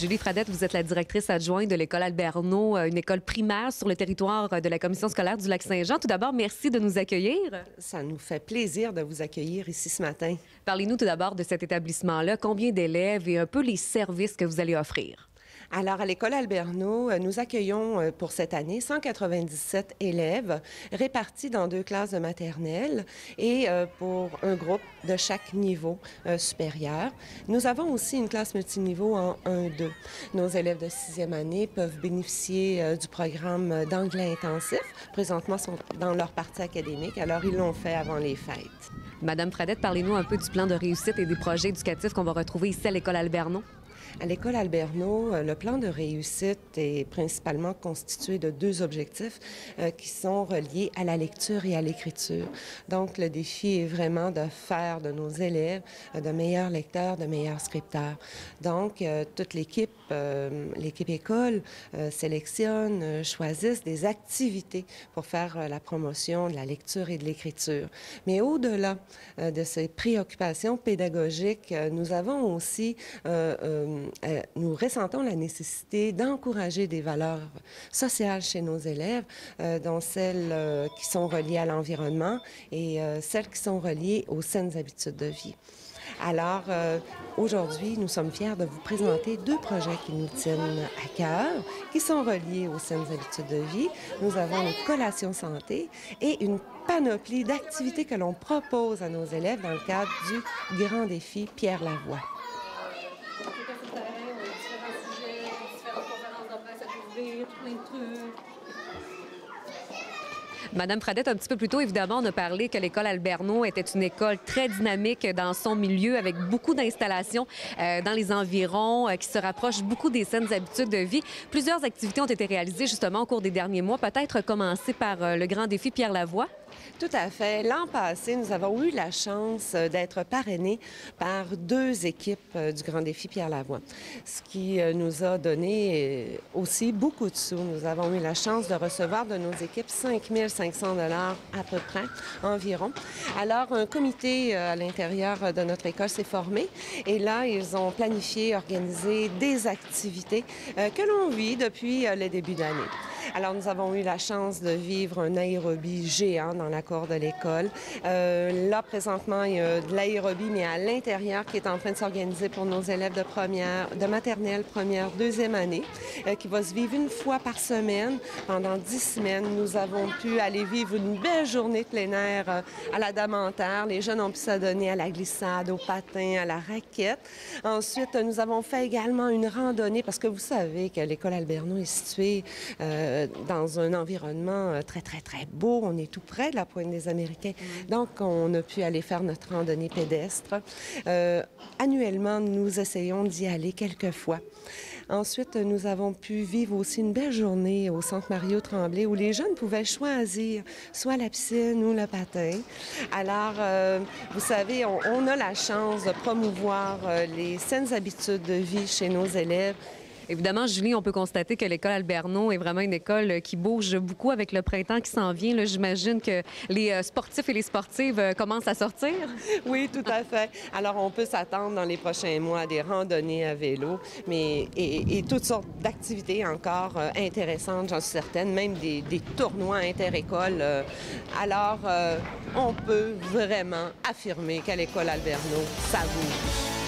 Julie Fradette, vous êtes la directrice adjointe de l'école Alberno, une école primaire sur le territoire de la commission scolaire du Lac-Saint-Jean. Tout d'abord, merci de nous accueillir. Ça nous fait plaisir de vous accueillir ici ce matin. Parlez-nous tout d'abord de cet établissement-là. Combien d'élèves et un peu les services que vous allez offrir? Alors, à l'école Alberno, nous accueillons pour cette année 197 élèves répartis dans 2 classes de maternelle et pour un groupe de chaque niveau supérieur. Nous avons aussi une classe multiniveau en 1-2. Nos élèves de 6e année peuvent bénéficier du programme d'anglais intensif. Présentement, ils sont dans leur partie académique, alors ils l'ont fait avant les fêtes. Madame Fradette, parlez-nous un peu du plan de réussite et des projets éducatifs qu'on va retrouver ici à l'école Alberno. À l'école Alberno, le plan de réussite est principalement constitué de 2 objectifs qui sont reliés à la lecture et à l'écriture. Donc, le défi est vraiment de faire de nos élèves de meilleurs lecteurs, de meilleurs scripteurs. Donc, toute l'équipe école sélectionne, choisissent des activités pour faire la promotion de la lecture et de l'écriture. Mais au-delà de ces préoccupations pédagogiques, nous avons aussi nous ressentons la nécessité d'encourager des valeurs sociales chez nos élèves, dont celles qui sont reliées à l'environnement et celles qui sont reliées aux saines habitudes de vie. Alors, aujourd'hui, nous sommes fiers de vous présenter 2 projets qui nous tiennent à cœur, qui sont reliés aux saines habitudes de vie. Nous avons une collation santé et une panoplie d'activités que l'on propose à nos élèves dans le cadre du grand défi Pierre Lavoie. Madame Fradette, un petit peu plus tôt, évidemment, on a parlé que l'école Alberno était une école très dynamique dans son milieu, avec beaucoup d'installations dans les environs, qui se rapprochent beaucoup des saines habitudes de vie. Plusieurs activités ont été réalisées justement au cours des derniers mois. Peut-être commencer par le grand défi Pierre Lavoie. Tout à fait. L'an passé, nous avons eu la chance d'être parrainés par 2 équipes du Grand Défi Pierre Lavoie, ce qui nous a donné aussi beaucoup de sous. Nous avons eu la chance de recevoir de nos équipes 5 500 $ à peu près, environ. Alors, un comité à l'intérieur de notre école s'est formé et là, ils ont planifié, organisé des activités que l'on vit depuis le début d'année. Alors, nous avons eu la chance de vivre un aérobie géant dans la cour de l'école. Là, présentement, il y a de l'aérobie, mais à l'intérieur, qui est en train de s'organiser pour nos élèves de maternelle, première, 2e année, qui va se vivre une fois par semaine. Pendant 10 semaines, nous avons pu aller vivre une belle journée de plein air à la Damentaire. Les jeunes ont pu s'adonner à la glissade, au patin, à la raquette. Ensuite, nous avons fait également une randonnée, parce que vous savez que l'école Alberno est située dans un environnement très, très, très beau. On est tout près de la Pointe des Américains. Donc, on a pu aller faire notre randonnée pédestre. Annuellement, nous essayons d'y aller quelques fois. Ensuite, nous avons pu vivre aussi une belle journée au Centre Mario Tremblay où les jeunes pouvaient choisir soit la piscine ou le patin. Alors, vous savez, on a la chance de promouvoir les saines habitudes de vie chez nos élèves. Évidemment, Julie, on peut constater que l'école Alberno est vraiment une école qui bouge beaucoup avec le printemps qui s'en vient. J'imagine que les sportifs et les sportives commencent à sortir. Oui, tout à fait. Alors, on peut s'attendre dans les prochains mois à des randonnées à vélo, mais et toutes sortes d'activités encore intéressantes, j'en suis certaine, même des tournois inter-écoles. Alors, on peut vraiment affirmer qu'à l'école Alberno, ça bouge.